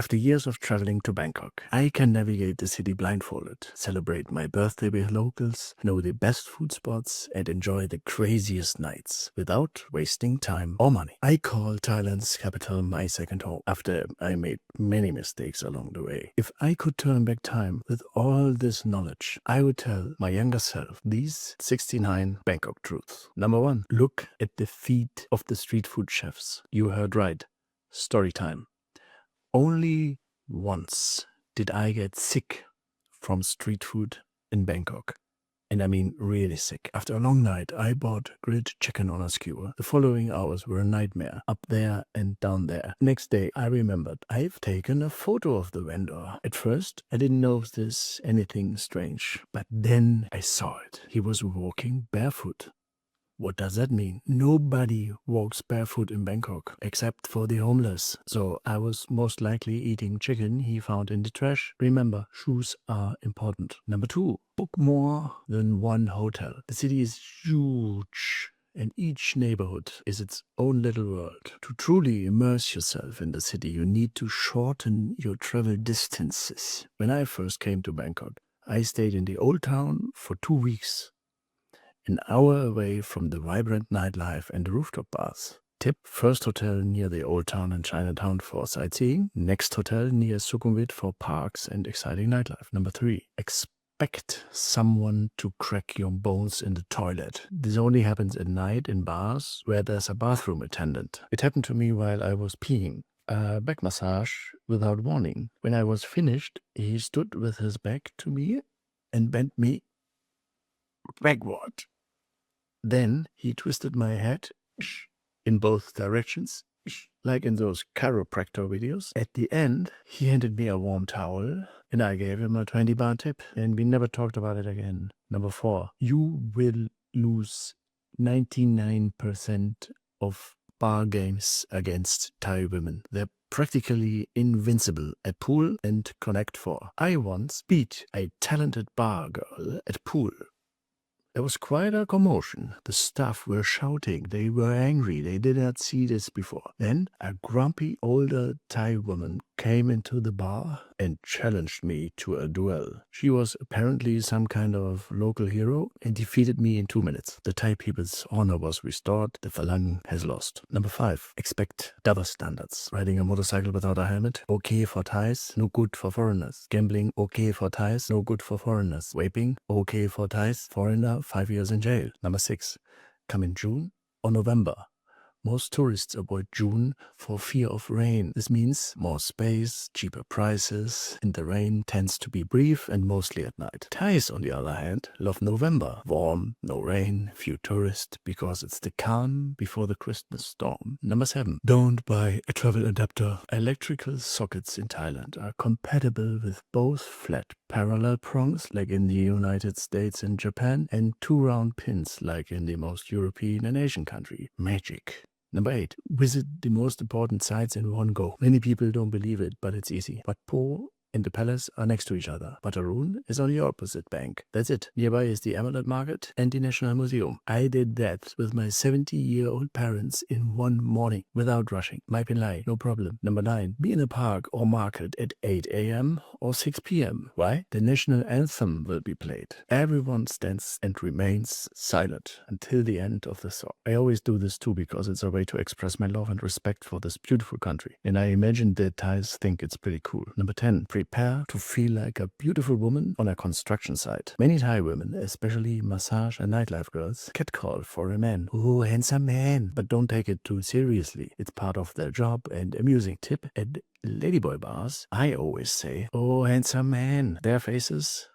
After years of traveling to Bangkok, I can navigate the city blindfolded, celebrate my birthday with locals, know the best food spots, and enjoy the craziest nights without wasting time or money. I call Thailand's capital my second home after I made many mistakes along the way. If I could turn back time with all this knowledge, I would tell my younger self these 69 Bangkok truths. Number 1, look at the feet of the street food chefs. You heard right. Story time. Only once did I get sick from street food in Bangkok. And I mean really sick. After a long night, I bought grilled chicken on a skewer. The following hours were a nightmare, up there and down there. Next day, I remembered I've taken a photo of the vendor. At first, I didn't notice anything strange, but then I saw it. He was walking barefoot. What does that mean? Nobody walks barefoot in Bangkok, except for the homeless. So I was most likely eating chicken he found in the trash. Remember, shoes are important. Number 2, book more than one hotel. The city is huge, and each neighborhood is its own little world. To truly immerse yourself in the city, you need to shorten your travel distances. When I first came to Bangkok, I stayed in the old town for 2 weeks. An hour away from the vibrant nightlife and the rooftop bars. Tip: first hotel near the old town and Chinatown for sightseeing. Next hotel near Sukhumvit for parks and exciting nightlife. Number 3, expect someone to crack your bones in the toilet. This only happens at night in bars where there's a bathroom attendant. It happened to me while I was peeing. A back massage without warning. When I was finished, he stood with his back to me and bent me backward. Then he twisted my head in both directions, like in those chiropractor videos. At the end, he handed me a warm towel, and I gave him a 20 baht tip, and we never talked about it again. Number 4, you will lose 99% of bar games against Thai women. They're practically invincible at pool and Connect 4. I once beat a talented bar girl at pool. There was quite a commotion. The staff were shouting. They were angry. They did not see this before. Then a grumpy older Thai woman came into the bar and challenged me to a duel. She was apparently some kind of local hero and defeated me in 2 minutes. The Thai people's honor was restored. The Falang has lost. Number 5, expect double standards. Riding a motorcycle without a helmet, okay for Thais, no good for foreigners. Gambling, okay for Thais, no good for foreigners. Vaping, okay for Thais, foreigner, 5 years in jail. Number 6, come in June or November. Most tourists avoid June for fear of rain. This means more space, cheaper prices, and the rain tends to be brief and mostly at night. Thais, on the other hand, love November. Warm, no rain, few tourists, because it's the calm before the Christmas storm. Number 7, don't buy a travel adapter. Electrical sockets in Thailand are compatible with both flat parallel prongs like in the United States and Japan, and 2 round pins like in the most European and Asian country. Magic. Number 8, visit the most important sites in one go. Many people don't believe it, but it's easy. Wat Po and the palace are next to each other. But Arun is on the opposite bank. That's it. Nearby is the Amulet Market and the National Museum. I did that with my 70-year-old parents in 1 morning without rushing. Mai Pen Lai, no problem. Number 9, be in a park or market at 8 a.m. or 6 p.m. Why? The national anthem will be played. Everyone stands and remains silent until the end of the song. I always do this too because it's a way to express my love and respect for this beautiful country. And I imagine the Thais think it's pretty cool. Number 10, prepare to feel like a beautiful woman on a construction site. Many Thai women, especially massage and nightlife girls, catcall for a man. Oh, handsome man. But don't take it too seriously. It's part of their job and amusing. Tip: at ladyboy bars, I always say, oh, handsome man. Their faces,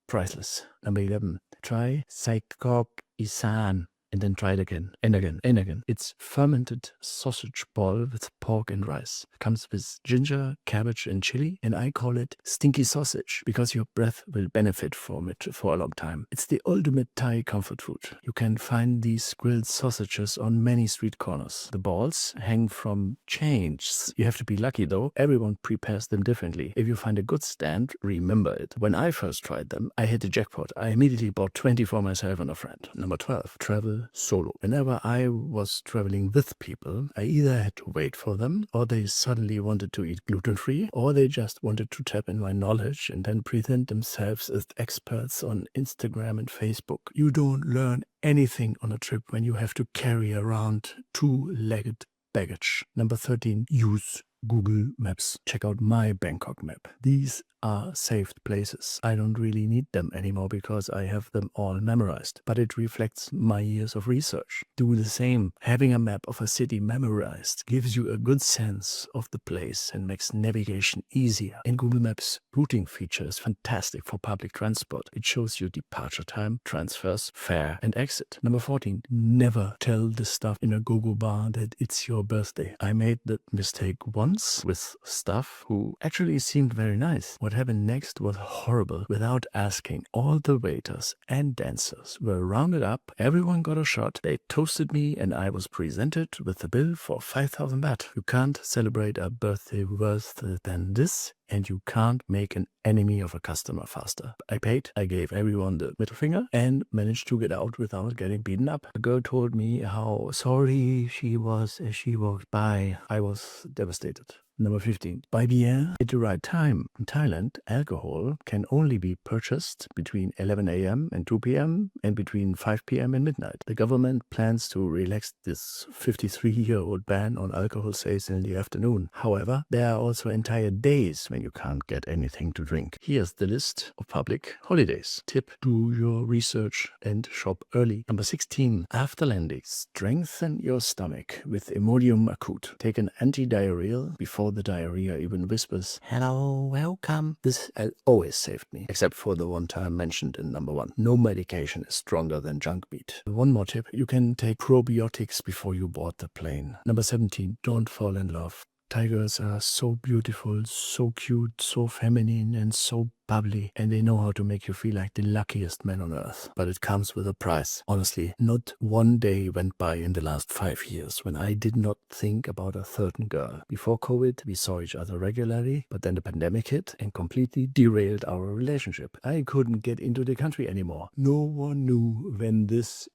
priceless. Number 11, try Saikok Isan. And then try it again and again and again. It's fermented sausage ball with pork and rice. Comes with ginger, cabbage, and chili. And I call it stinky sausage because your breath will benefit from it for a long time. It's the ultimate Thai comfort food. You can find these grilled sausages on many street corners. The balls hang from chains. You have to be lucky though. Everyone prepares them differently. If you find a good stand, remember it. When I first tried them, I hit the jackpot. I immediately bought 20 for myself and a friend. Number 12, travel travel solo. Whenever I was traveling with people, I either had to wait for them, or they suddenly wanted to eat gluten-free, or they just wanted to tap in my knowledge and then present themselves as experts on Instagram and Facebook. You don't learn anything on a trip when you have to carry around two-legged baggage. Number 13, use Google Maps. Check out my Bangkok map. These are saved places. I don't really need them anymore because I have them all memorized, but it reflects my years of research. Do the same. Having a map of a city memorized gives you a good sense of the place and makes navigation easier. In Google Maps, routing feature is fantastic for public transport. It shows you departure time, transfers, fare, and exit. Number 14, never tell the staff in a go-go bar that it's your birthday. I made that mistake once with staff who actually seemed very nice. What happened next was horrible. Without asking, all the waiters and dancers were rounded up, everyone got a shot, they toasted me, and I was presented with a bill for 5,000 baht. You can't celebrate a birthday worse than this, and you can't make an enemy of a customer faster. I paid, I gave everyone the middle finger, and managed to get out without getting beaten up. A girl told me how sorry she was as she walked by. I was devastated. Number 15, buy beer at the right time. In Thailand, alcohol can only be purchased between 11 a.m. and 2 p.m. and between 5 p.m. and midnight. The government plans to relax this 53-year-old ban on alcohol sales in the afternoon. However, there are also entire days when you can't get anything to drink. Here's the list of public holidays. Tip, do your research and shop early. Number 16, after landing, strengthen your stomach with Imodium Acute. Take an anti-diarrheal before the diarrhea even whispers, "Hello, welcome." This always saved me, except for the one time mentioned in number 1. No medication is stronger than junk meat. One more tip, you can take probiotics before you board the plane. Number 17, don't fall in love. Tigers are so beautiful, so cute, so feminine, and so bubbly, and they know how to make you feel like the luckiest man on earth. But it comes with a price. Honestly, not one day went by in the last 5 years when I did not think about a certain girl. Before COVID, we saw each other regularly, but then the pandemic hit and completely derailed our relationship. I couldn't get into the country anymore. No one knew when this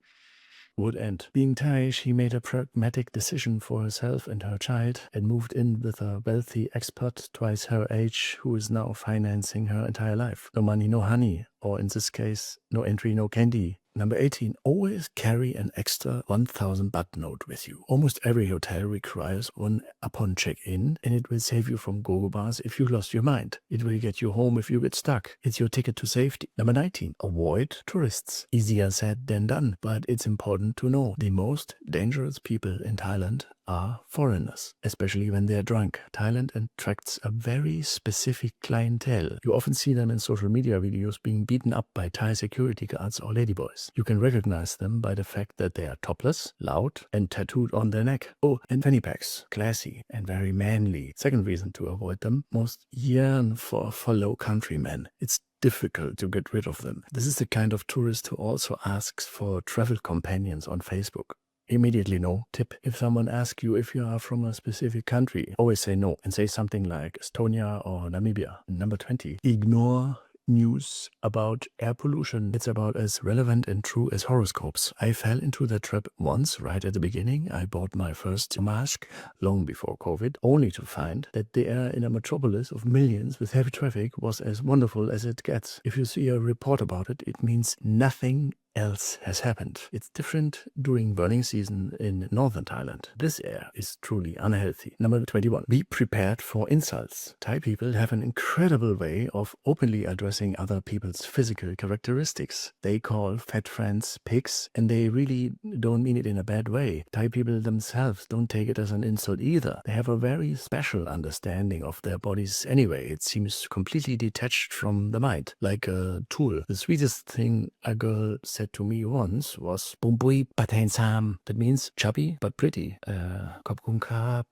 would end. Being Thai, she made a pragmatic decision for herself and her child and moved in with a wealthy expat twice her age who is now financing her entire life. No money, no honey, or in this case, no entry, no candy. Number 18, always carry an extra 1,000 baht note with you. Almost every hotel requires one upon check-in, and it will save you from go-go bars if you lost your mind. It will get you home if you get stuck. It's your ticket to safety. Number 19, avoid tourists. Easier said than done, but it's important to know. The most dangerous people in Thailand are foreigners, especially when they're drunk. Thailand attracts a very specific clientele. You often see them in social media videos being beaten up by Thai security guards or ladyboys. You can recognize them by the fact that they are topless, loud, and tattooed on their neck. Oh, and fanny packs. Classy and very manly. Second reason to avoid them, most yearn for fellow countrymen. It's difficult to get rid of them. This is the kind of tourist who also asks for travel companions on Facebook. Immediately no. Tip, if someone asks you if you are from a specific country, always say no and say something like Estonia or Namibia. Number 20, ignore news about air pollution. It's about as relevant and true as horoscopes. I fell into that trap once right at the beginning. I bought my first mask long before COVID, only to find that the air in a metropolis of millions with heavy traffic was as wonderful as it gets. If you see a report about it, it means nothing else has happened. It's different during burning season in northern Thailand. This air is truly unhealthy. Number 21. Be prepared for insults. Thai people have an incredible way of openly addressing other people's physical characteristics. They call fat friends pigs, and they really don't mean it in a bad way. Thai people themselves don't take it as an insult either. They have a very special understanding of their bodies anyway. It seems completely detached from the mind, like a tool. The sweetest thing a girl said to me once was "Bumbui patain sam." That means chubby but pretty. Khop kun krap.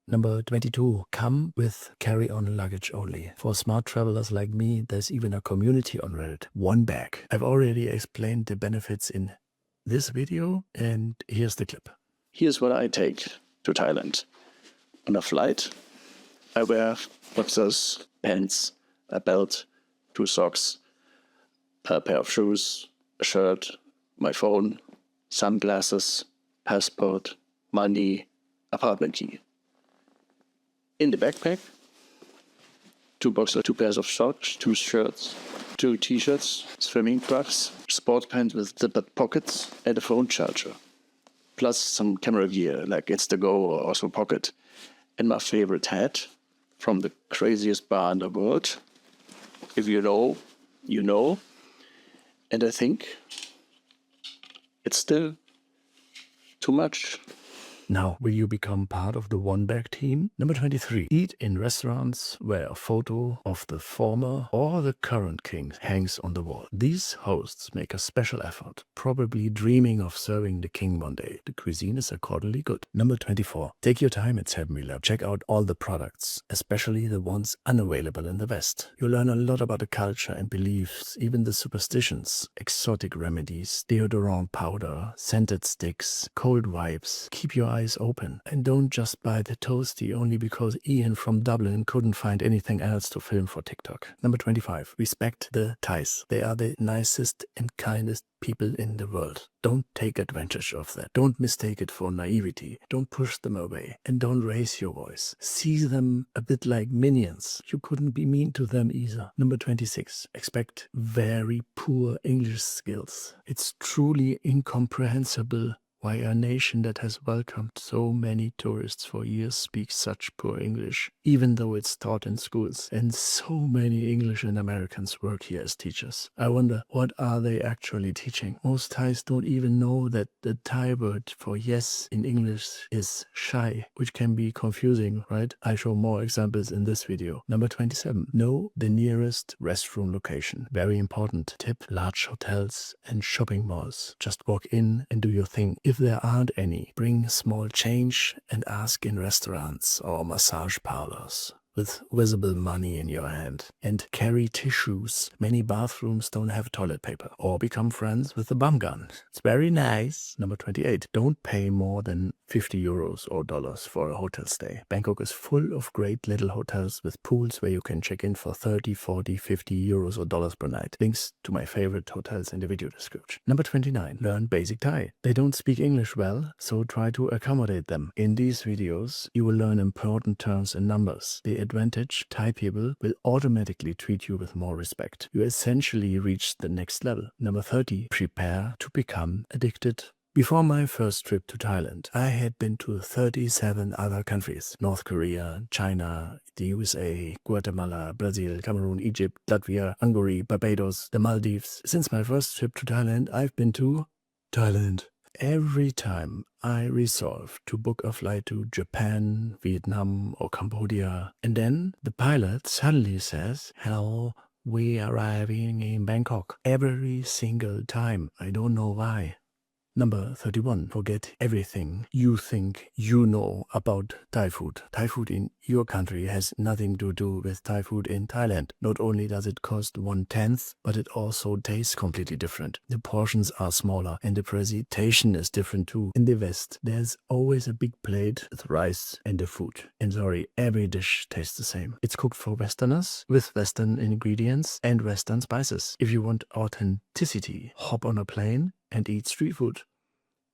Number 22, come with carry-on luggage only. For smart travelers like me, there's even a community on Reddit. One bag. I've already explained the benefits in this video, and here's the clip. Here's what I take to Thailand. On a flight, I wear boxers, pants, a belt, 2 socks, a pair of shoes, a shirt, my phone, sunglasses, passport, money, apartment key. In the backpack, 2 boxers, 2 pairs of shorts, 2 shirts, 2 t-shirts, swimming trunks, sport pants with zippered pockets, and a phone charger. Plus some camera gear like Insta-Go or Osmo Pocket. And my favorite hat from the craziest bar in the world. If you know, you know. And I think it's still too much. Now, will you become part of the one-bag team? Number 23. Eat in restaurants where a photo of the former or the current king hangs on the wall. These hosts make a special effort, probably dreaming of serving the king one day. The cuisine is accordingly good. Number 24. Take your time at 7-Eleven. Check out all the products, especially the ones unavailable in the West. You'll learn a lot about the culture and beliefs, even the superstitions, exotic remedies, deodorant powder, scented sticks, cold wipes. Keep your eyes open and don't just buy the toasty only because Ian from Dublin couldn't find anything else to film for TikTok. Number 25. Respect the Thais. They are the nicest and kindest people in the world. Don't take advantage of that. Don't mistake it for naivety. Don't push them away and don't raise your voice. See them a bit like minions. You couldn't be mean to them either. Number 26. Expect very poor English skills. It's truly incomprehensible why a nation that has welcomed so many tourists for years speaks such poor English, even though it's taught in schools, and so many English and Americans work here as teachers. I wonder, what are they actually teaching? Most Thais don't even know that the Thai word for yes in English is shy, which can be confusing, right? I show more examples in this video. Number 27. Know the nearest restroom location. Very important tip. Large hotels and shopping malls. Just walk in and do your thing. If there aren't any, bring small change and ask in restaurants or massage parlors with visible money in your hand. And carry tissues. Many bathrooms don't have toilet paper. Or become friends with the bum gun. It's very nice. Number 28. Don't pay more than 50 euros or dollars for a hotel stay. Bangkok is full of great little hotels with pools where you can check in for 30, 40, 50 euros or dollars per night. Links to my favorite hotels in the video description. Number 29. Learn basic Thai. They don't speak English well, so try to accommodate them. In these videos, you will learn important terms and numbers. The advantage, Thai people will automatically treat you with more respect. You essentially reach the next level. Number 30. Prepare to become addicted. Before my first trip to Thailand, I had been to 37 other countries. North Korea, China, the USA, Guatemala, Brazil, Cameroon, Egypt, Latvia, Hungary, Barbados, the Maldives. Since my first trip to Thailand, I've been to Thailand. Every time I resolve to book a flight to Japan, Vietnam or Cambodia, and then the pilot suddenly says, "Hello, we are arriving in Bangkok." Every single time. I don't know why. Number 31. Forget everything you think you know about Thai food. Thai food in your country has nothing to do with Thai food in Thailand. Not only does it cost 1/10, but it also tastes completely different. The portions are smaller and the presentation is different too. In the West, there's always a big plate with rice and the food. And sorry, every dish tastes the same. It's cooked for Westerners with Western ingredients and Western spices. If you want authenticity, hop on a plane and eat street food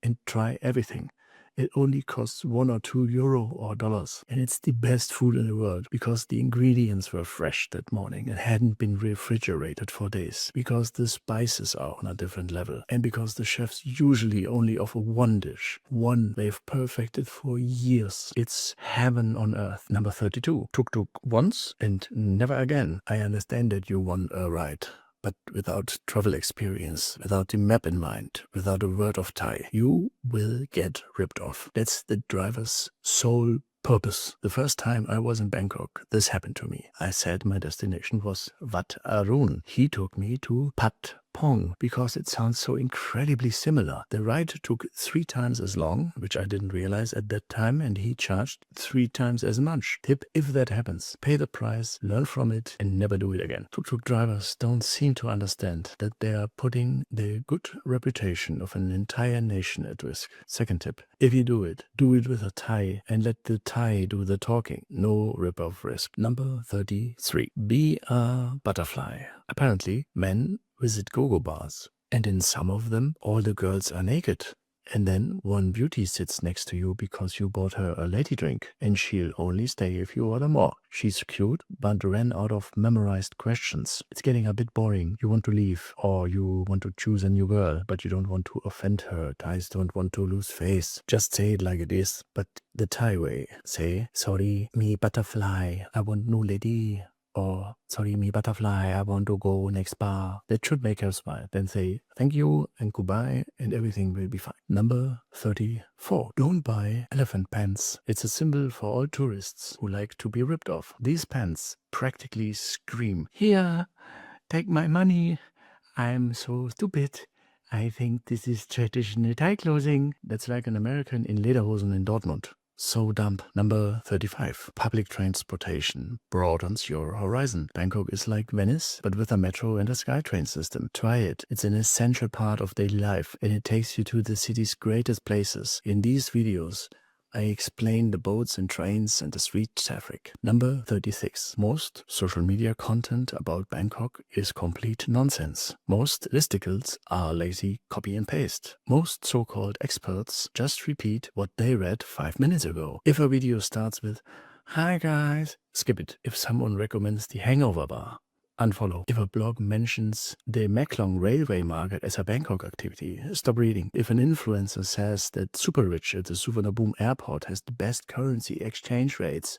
and try everything. It only costs 1 or 2 euro or dollars. And it's the best food in the world because the ingredients were fresh that morning and hadn't been refrigerated for days. Because the spices are on a different level. And because the chefs usually only offer one dish. One they've perfected for years. It's heaven on earth. Number 32. Tuk-tuk once and never again. I understand that you want a ride. But without travel experience, without the map in mind, without a word of Thai, you will get ripped off. That's the driver's sole purpose. The first time I was in Bangkok, this happened to me. I said my destination was Wat Arun. He took me to Pat Pong because it sounds so incredibly similar. The ride took 3 times as long, which I didn't realize at that time, and he charged 3 times as much. Tip, if that happens, pay the price, learn from it, and never do it again. Tuk-tuk drivers don't seem to understand that they are putting the good reputation of an entire nation at risk. Second tip, if you do it with a Thai and let the Thai do the talking. No rip-off risk. Number 33. Be a butterfly. Apparently, men visit go-go bars, and in some of them, all the girls are naked. And then one beauty sits next to you because you bought her a lady drink, and she'll only stay if you order more. She's cute, but ran out of memorized questions. It's getting a bit boring. You want to leave, or you want to choose a new girl, but you don't want to offend her. Thais don't want to lose face. Just say it like it is, but the Thai way. Say, sorry, me butterfly, I want new lady. Or, sorry, me butterfly, I want to go next bar. That should make her smile. Then say, thank you and goodbye, and everything will be fine. Number 34. Don't buy elephant pants. It's a symbol for all tourists who like to be ripped off. These pants practically scream, here, take my money. I'm so stupid. I think this is traditional Thai clothing. That's like an American in lederhosen in Dortmund. So dumb. Number 35. Public transportation broadens your horizon. Bangkok is like Venice, but with a metro and a SkyTrain system. Try it. It's an essential part of daily life, and it takes you to the city's greatest places. In these videos, I explain the boats and trains and the street traffic. Number 36. Most social media content about Bangkok is complete nonsense. Most listicles are lazy copy and paste. Most so-called experts just repeat what they read 5 minutes ago. If a video starts with, "Hi guys," skip it. If someone recommends the hangover bar, unfollow. If a blog mentions the Meklong railway market as a Bangkok activity, stop reading. If an influencer says that Super Rich at the Suvarnabhumi airport has the best currency exchange rates,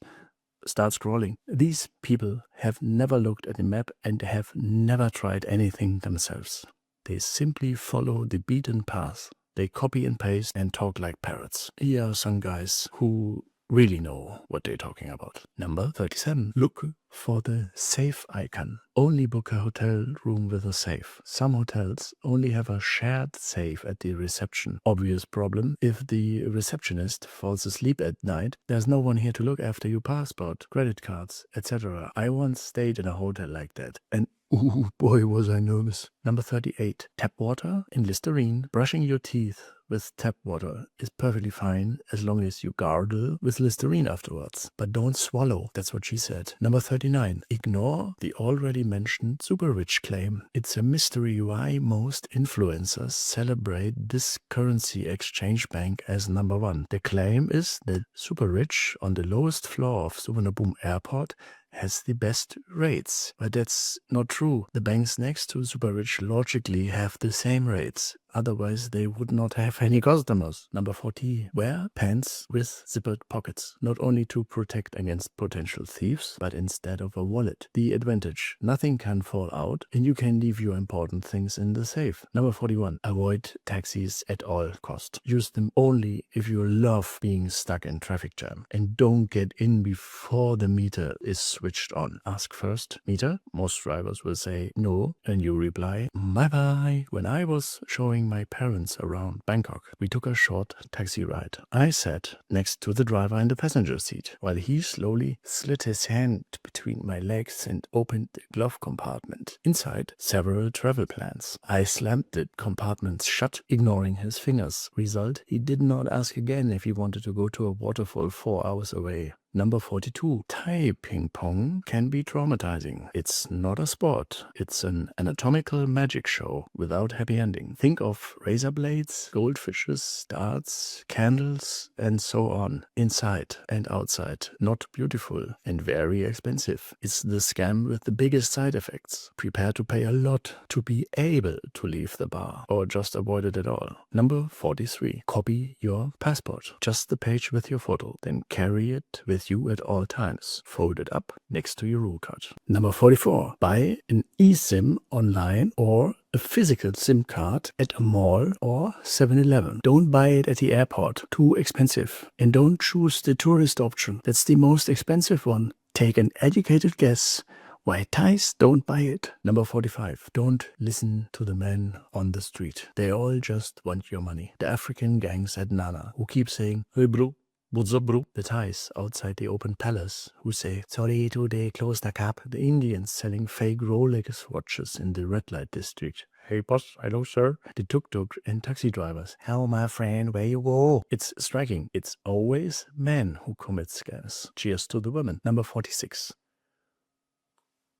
start scrolling. These people have never looked at the map and have never tried anything themselves. They simply follow the beaten path. They copy and paste and talk like parrots. Here are some guys who really know what they're talking about. Number 37. Look for the safe icon. Only book a hotel room with a safe. Some hotels only have a shared safe at the reception. Obvious problem. If the receptionist falls asleep at night, there's no one here to look after your passport, credit cards, etc. I once stayed in a hotel like that, and ooh, boy, was I nervous. Number 38. Tap water in Listerine. Brushing your teeth with tap water is perfectly fine as long as you gargle with Listerine afterwards. But don't swallow. That's what she said. Number 39. Ignore the already mentioned Super Rich claim. It's a mystery why most influencers celebrate this currency exchange bank as number one. The claim is that Super Rich on the lowest floor of Suvarnabhumi airport has the best rates. But that's not true. The banks next to Super Rich logically have the same rates. Otherwise, they would not have any customers. Number 40. Wear pants with zippered pockets. Not only to protect against potential thieves, but instead of a wallet. The advantage. Nothing can fall out, and you can leave your important things in the safe. Number 41. Avoid taxis at all cost. Use them only if you love being stuck in traffic jam. And don't get in before the meter is switched on. Ask first, meter? Most drivers will say no, and you reply, bye-bye. When I was showing my parents around Bangkok, we took a short taxi ride. I sat next to the driver in the passenger seat, while he slowly slid his hand between my legs and opened the glove compartment. Inside, several travel plans. I slammed the compartments shut, ignoring his fingers. Result, he did not ask again if he wanted to go to a waterfall 4 hours away. Number 42. Thai ping pong can be traumatizing. It's not a sport. It's an anatomical magic show without happy ending. Think of razor blades, goldfishes, darts, candles, and so on. Inside and outside. Not beautiful and very expensive. It's the scam with the biggest side effects. Prepare to pay a lot to be able to leave the bar or just avoid it at all. Number 43. Copy your passport. Just the page with your photo. Then carry it with you at all times. Fold it up next to your roll card. Number 44. Buy an eSIM online or a physical SIM card at a mall or 7-Eleven. Don't buy it at the airport. Too expensive. And don't choose the tourist option. That's the most expensive one. Take an educated guess why Thais don't buy it. Number 45. Don't listen to the men on the street. They all just want your money. The African gangs at Nana who keep saying, hey bro, what's up, bro? The Thais outside the open palace who say, sorry to they close the cap. The Indians selling fake Rolex watches in the red light district. Hey boss, hello sir. The tuk-tuk and taxi drivers. Hello my friend, where you go? It's striking. It's always men who commit scams. Cheers to the women. Number 46.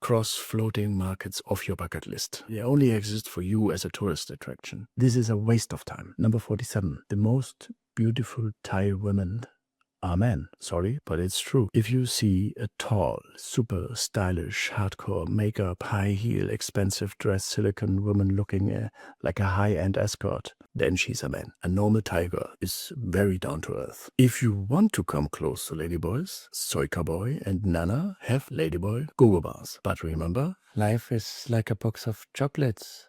cross-floating markets off your bucket list. They only exist for you as a tourist attraction. This is a waste of time. Number 47. The most beautiful Thai women are men. Sorry, but it's true. If you see a tall, super stylish, hardcore makeup, high heel, expensive dress, silicone woman looking like a high-end escort, then she's a man. A normal Thai girl is very down to earth. If you want to come close to ladyboys, Soy Cowboy and Nana have ladyboy go-go bars. But remember, life is like a box of chocolates.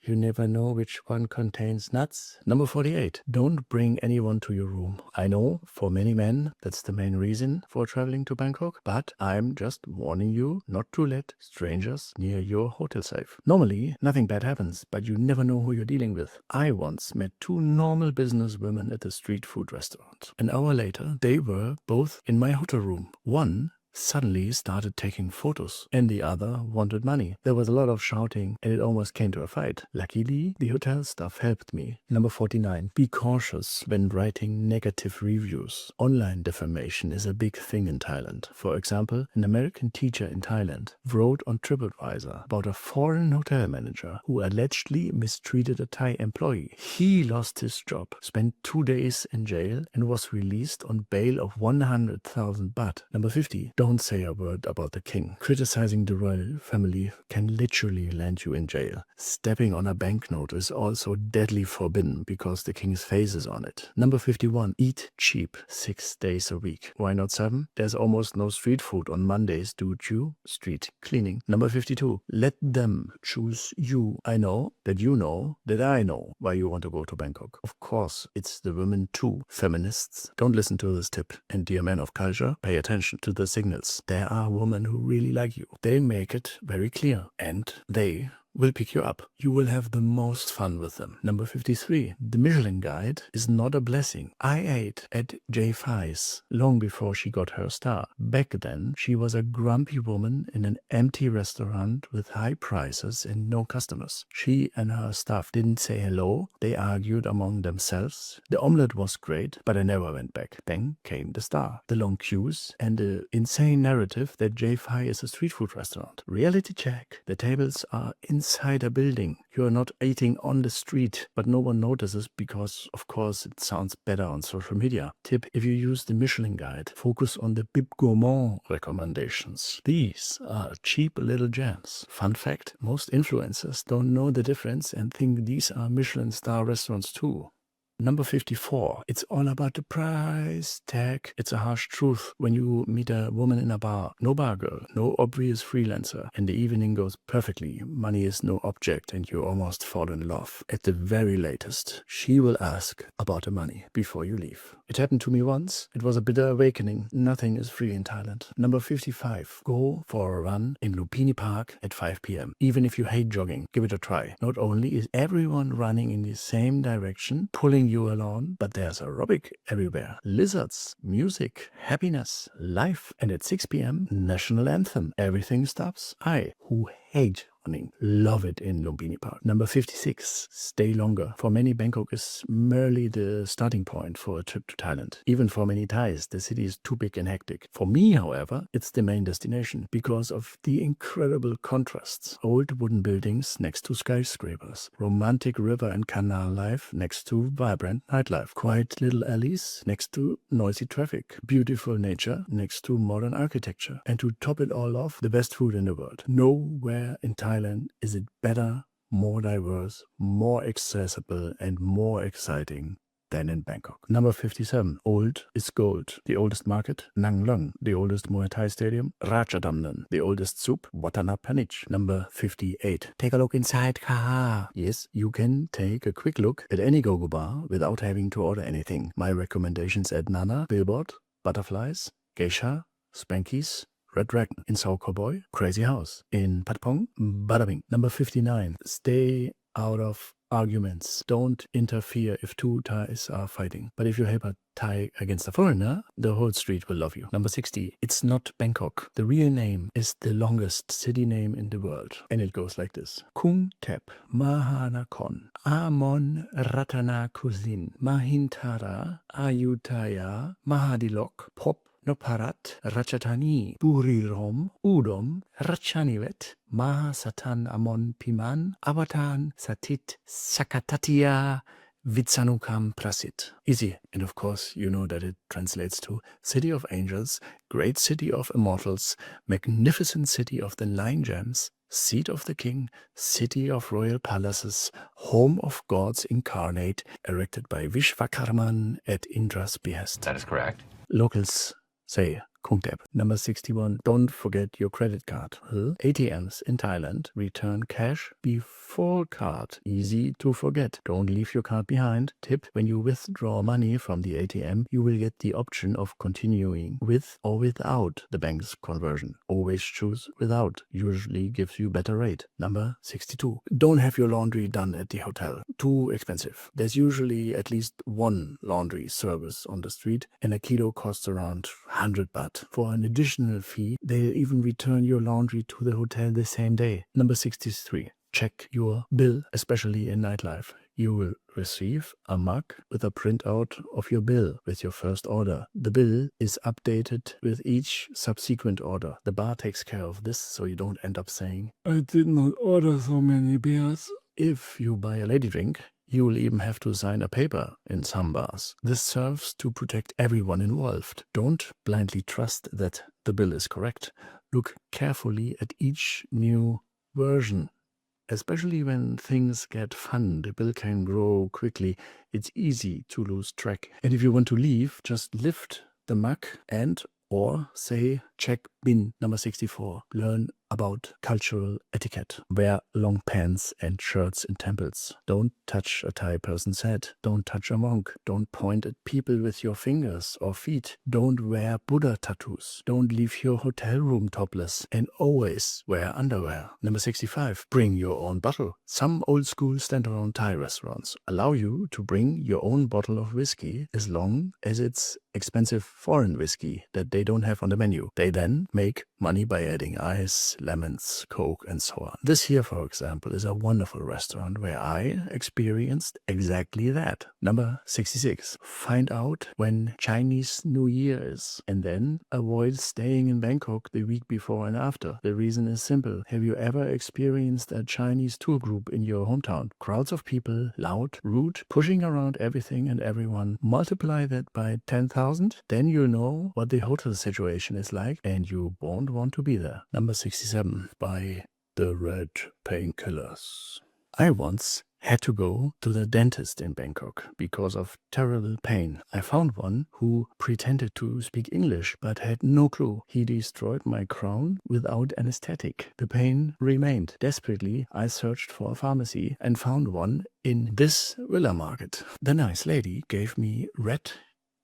You never know which one contains nuts. Number 48. Don't bring anyone to your room. I know, for many men, that's the main reason for traveling to Bangkok, but I'm just warning you not to let strangers near your hotel safe. Normally, nothing bad happens, but you never know who you're dealing with. I once met two normal business women at a street food restaurant. An hour later, they were both in my hotel room. One suddenly started taking photos, and the other wanted money. There was a lot of shouting, and it almost came to a fight. Luckily, the hotel staff helped me. Number 49. Be cautious when writing negative reviews. Online defamation is a big thing in Thailand. For example, an American teacher in Thailand wrote on TripAdvisor about a foreign hotel manager who allegedly mistreated a Thai employee. He lost his job, spent 2 days in jail, and was released on bail of 100,000 baht. Number 50. Don't say a word about the king. Criticizing the royal family can literally land you in jail. Stepping on a banknote is also deadly forbidden because the king's face is on it. Number 51. Eat cheap 6 days a week. Why not 7? There's almost no street food on Mondays due to street cleaning. Number 52. Let them choose you. I know that I know why you want to go to Bangkok. Of course, it's the women too. Feminists, don't listen to this tip. And dear men of culture, pay attention to the signals. There are women who really like you. They make it very clear, and they will pick you up. You will have the most fun with them. Number 53. The Michelin Guide is not a blessing. I ate at J. Fai's long before she got her star. Back then, she was a grumpy woman in an empty restaurant with high prices and no customers. She and her staff didn't say hello. They argued among themselves. The omelette was great, but I never went back. Then came the star. The long queues and the insane narrative that J. Fai is a street food restaurant. Reality check. The tables are inside a building. You are not eating on the street, but no one notices because, of course, it sounds better on social media. Tip: if you use the Michelin Guide, focus on the Bib Gourmand recommendations. These are cheap little gems. Fun fact: most influencers don't know the difference and think these are Michelin star restaurants too. Number 54. It's all about the price tag. It's a harsh truth when you meet a woman in a bar. No bar girl, no obvious freelancer, and the evening goes perfectly. Money is no object and you almost fall in love. At the very latest, she will ask about the money before you leave. It happened to me once. It was a bitter awakening. Nothing is free in Thailand. Number 55. Go for a run in Lumpini Park at 5 p.m. Even if you hate jogging, give it a try. Not only is everyone running in the same direction, pulling you along, but there's aerobic everywhere. Lizards, music, happiness, life. And at 6 p.m, national anthem. Everything stops. I, who hate running, love it in Lumpini Park. Number 56. Stay longer. For many, Bangkok is merely the starting point for a trip to Thailand. Even for many Thais, the city is too big and hectic. For me, however, it's the main destination because of the incredible contrasts. Old wooden buildings next to skyscrapers. Romantic river and canal life next to vibrant nightlife. Quiet little alleys next to noisy traffic. Beautiful nature next to modern architecture. And to top it all off, the best food in the world. Nowhere in Thailand is it better, more diverse, more accessible, and more exciting than in Bangkok. Number 57. Old is gold. The oldest market, Nang Leung. The oldest Muay Thai stadium, Rajadamnern. The oldest soup, Watana Panich. Number 58. Take a look inside car. Yes, you can take a quick look at any go-go bar without having to order anything. My recommendations at Nana, Billboard, Butterflies, Geisha, Spankies, Red Dragon. In Sao Cowboy, Crazy House. In Patpong, Badabing. Number 59. Stay out of arguments. Don't interfere if two Thais are fighting. But if you help a Thai against a foreigner, the whole street will love you. Number 60. It's not Bangkok. The real name is the longest city name in the world. And it goes like this. Kung Tep, Mahanakon, Amon Ratana Kusin, Mahintara, Ayutthaya, Mahadilok, Pop, Noparat, Ratchathani, Burirom, Udom, Ratchanivet, Mahasatan Amon Piman, Abatan, Satit, Sakatatia, Vitsanukam Prasit. Easy. And of course, you know that it translates to City of Angels, Great City of Immortals, Magnificent City of the Nine Gems, Seat of the King, City of Royal Palaces, Home of Gods Incarnate, erected by Vishvakarman at Indra's behest. That is correct. Locals say Kungtep. Number 61. Don't forget your credit card. ATMs in Thailand return cash before card. Easy to forget. Don't leave your card behind. Tip: when you withdraw money from the ATM, you will get the option of continuing with or without the bank's conversion. Always choose without. Usually gives you better rate. Number 62. Don't have your laundry done at the hotel. Too expensive. There's usually at least one laundry service on the street, and a kilo costs around 100 baht. For an additional fee, they'll even return your laundry to the hotel the same day. Number 63. Check your bill, especially in nightlife. You will receive a mug with a printout of your bill with your first order. The bill is updated with each subsequent order. The bar takes care of this, so you don't end up saying, "I did not order so many beers." If you buy a lady drink, you will even have to sign a paper in some bars. This serves to protect everyone involved. Don't blindly trust that the bill is correct. Look carefully at each new version. Especially when things get fun, the bill can grow quickly. It's easy to lose track. And if you want to leave, just lift the mug and or say check bin. Number 64. Learn about cultural etiquette. Wear long pants and shirts in temples. Don't touch a Thai person's head. Don't touch a monk. Don't point at people with your fingers or feet. Don't wear Buddha tattoos. Don't leave your hotel room topless. And always wear underwear. Number 65. Bring your own bottle. Some old school standalone Thai restaurants allow you to bring your own bottle of whiskey as long as it's expensive foreign whiskey that they don't have on the menu. They then make money by adding ice, lemons, Coke, and so on. This here, for example, is a wonderful restaurant where I experienced exactly that. Number 66. Find out when Chinese New Year is, and then avoid staying in Bangkok the week before and after. The reason is simple. Have you ever experienced a Chinese tour group in your hometown? Crowds of people, loud, rude, pushing around everything and everyone. Multiply that by 10,000, then you'll know what the hotel situation is like, and you won't want to be there. Number 67 by the Red Painkillers. I once had to go to the dentist in Bangkok because of terrible pain. I found one who pretended to speak English but had no clue. He destroyed my crown without anesthetic. The pain remained. Desperately, I searched for a pharmacy and found one in this villa market. The nice lady gave me red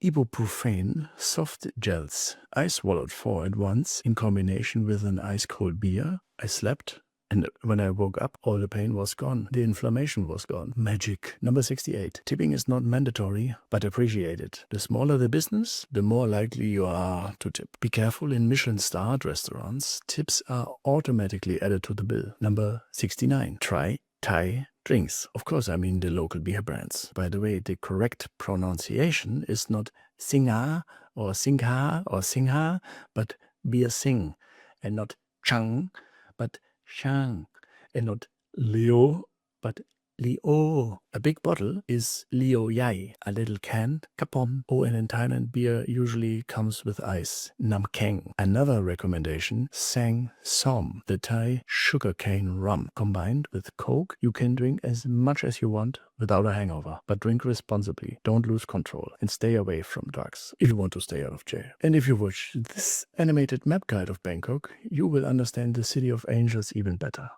ibuprofen soft gels. I swallowed 4 at once in combination with an ice-cold beer. I slept, and when I woke up, all the pain was gone. The inflammation was gone. Magic. Number 68. Tipping is not mandatory, but appreciated. The smaller the business, the more likely you are to tip. Be careful in Michelin-starred restaurants. Tips are automatically added to the bill. Number 69. Try Thai drinks. Of course, I mean the local beer brands. By the way, the correct pronunciation is not Singha or Singha, but Beer Sing, and not Chang, but Shang, and not Leo, but Leo. A big bottle is Leo Yai. A little can, Kapom. Oh, and in Thailand, beer usually comes with ice. Nam Keng. Another recommendation, Sang Som, the Thai sugarcane rum. Combined with Coke, you can drink as much as you want without a hangover. But drink responsibly. Don't lose control. And stay away from drugs if you want to stay out of jail. And if you watch this animated map guide of Bangkok, you will understand the City of Angels even better.